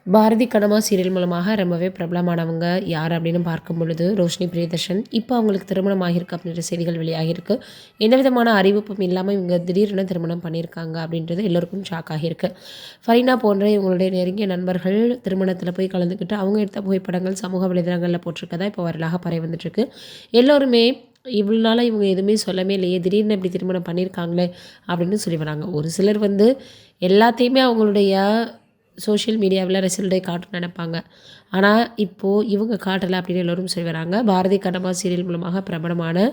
பாரதி கனமா சீரியல் மூலமாக ரொம்பவே பிரபலமானவங்க யார் அப்படின்னு பார்க்கும் பொழுது ரோஷினி பிரியதர்ஷன். இப்போ அவங்களுக்கு திருமணம் ஆகியிருக்கு அப்படின்ற செய்திகள் வெளியாகியிருக்கு. எந்த விதமான அறிவிப்பும் இல்லாமல் இவங்க திடீர்னு திருமணம் பண்ணியிருக்காங்க அப்படின்றது எல்லோருக்கும் ஷாக் ஆகியிருக்கு. ஃபரீனா போன்ற இவங்களுடைய நெருங்கிய நண்பர்கள் திருமணத்தில் போய் கலந்துக்கிட்டு அவங்க எடுத்த புகைப்படங்கள் சமூக வலைதளங்களில் போட்டிருக்கதா இப்போ வரலாக பரவி வந்துட்டுருக்கு. எல்லோருமே இவ்வளோ நாளாக இவங்க எதுவுமே சொல்லவே இல்லையே, திடீர்னு இப்படி திருமணம் பண்ணியிருக்காங்களே அப்படின்னு சொல்லி வராங்க. ஒரு சிலர் வந்து எல்லாத்தையுமே அவங்களுடைய சோஷியல் மீடியாவில் ரிசல்ட்டை காட்டணும்னு நினைப்பாங்க. ஆனால் இப்போது இவங்க காட்டலை அப்படின்னு எல்லோரும் சொல்லி வராங்க. பாரதி கண்ணம்மா சீரியல் மூலமாக பிரபலமான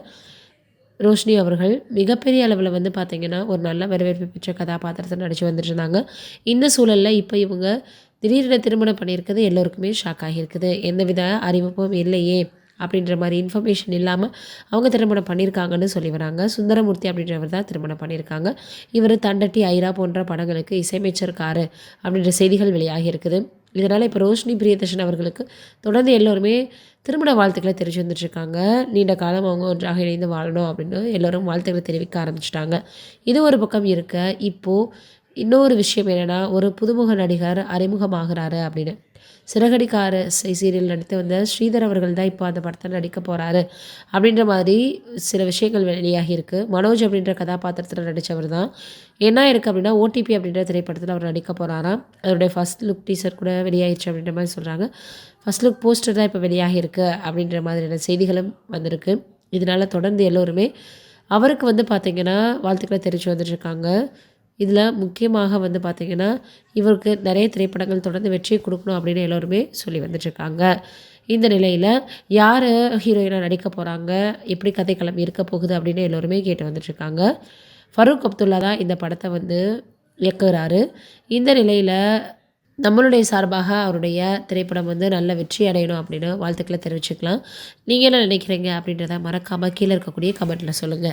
ரோஷினி அவர்கள் மிகப்பெரிய அளவில் வந்து பார்த்திங்கன்னா ஒரு நல்ல வரவேற்பு பெற்ற கதாபாத்திரத்தை நடித்து வந்துட்டு இருந்தாங்க. இந்த சூழலில் இப்போ இவங்க திடீரென திருமணம் பண்ணியிருக்கிறது எல்லோருக்குமே ஷாக் ஆகியிருக்குது. எந்தவித அறிவிப்பும் இல்லையே அப்படின்ற மாதிரி இன்ஃபர்மேஷன் இல்லாமல் அவங்க திருமணம் பண்ணியிருக்காங்கன்னு சொல்லி வராங்க. சுந்தரமூர்த்தி அப்படின்றவர் தான் திருமணம் பண்ணியிருக்காங்க. இவர் தண்டட்டி, ஐரா போன்ற படங்களுக்கு இசையமைச்சிருக்காரு அப்படின்ற செய்திகள் வெளியாகி இருக்குது. இதனால் இப்போ ரோஷினி பிரியதர்ஷன் அவர்களுக்கு தொடர்ந்து எல்லோருமே திருமண வாழ்த்துக்களை தெரிவித்து வந்துட்டுருக்காங்க. நீண்ட காலம் அவங்க ஒன்றாக இணைந்து வாழணும் அப்படின்னு எல்லோரும் வாழ்த்துக்களை தெரிவிக்க ஆரம்பிச்சிட்டாங்க. இது ஒரு பக்கம் இருக்க, இப்போது இன்னொரு விஷயம் என்னென்னா, ஒரு புதுமுக நடிகர் அறிமுகமாகிறாரு அப்படின்னு. சிறகடிக்கார சீரியல் நடித்து வந்த ஸ்ரீதர் அவர்கள் தான் இப்போ அந்த படத்தில் நடிக்க போகிறாரு அப்படின்ற மாதிரி சில விஷயங்கள் வெளியாகி இருக்குது. மனோஜ் அப்படின்ற கதாபாத்திரத்தில் நடித்தவர் தான். என்ன இருக்குது அப்படின்னா, ஓடிபி அப்படின்ற திரைப்படத்தில் அவர் நடிக்க போகிறாராம். அதோடைய ஃபஸ்ட் லுக் டீசர் கூட வெளியாகிடுச்சு அப்படின்ற மாதிரி சொல்கிறாங்க. ஃபஸ்ட் லுக் போஸ்டர் தான் இப்போ வெளியாகி இருக்குது அப்படின்ற மாதிரியான செய்திகளும் வந்திருக்கு. இதனால் தொடர்ந்து எல்லோருமே அவருக்கு வந்து பார்த்திங்கன்னா வாழ்த்துக்களை தெரிவித்து வந்துட்டுருக்காங்க. இதில் முக்கியமாக வந்து பார்த்திங்கன்னா, இவருக்கு நிறைய திரைப்படங்கள் தொடர்ந்து வெற்றியை கொடுக்கணும் அப்படின்னு எல்லோருமே சொல்லி வந்துட்டுருக்காங்க. இந்த நிலையில் யார் ஹீரோயினாக நடிக்க போகிறாங்க, எப்படி கதைக்களம் இருக்க போகுது அப்படின்னு எல்லோருமே கேட்டு வந்துட்டுருக்காங்க. ஃபரூக் அப்துல்லா தான் இந்த படத்தை வந்து இயக்குகிறாரு. இந்த நிலையில் நம்மளுடைய சார்பாக அவருடைய திரைப்படம் வந்து நல்ல வெற்றி அடையணும் அப்படின்னு வாழ்த்துக்களை தெரிவிச்சுக்கலாம். நீங்கள் என்ன நினைக்கிறீங்க அப்படின்றத மறக்காமல் கீழே இருக்கக்கூடிய கமெண்ட்டில் சொல்லுங்கள்.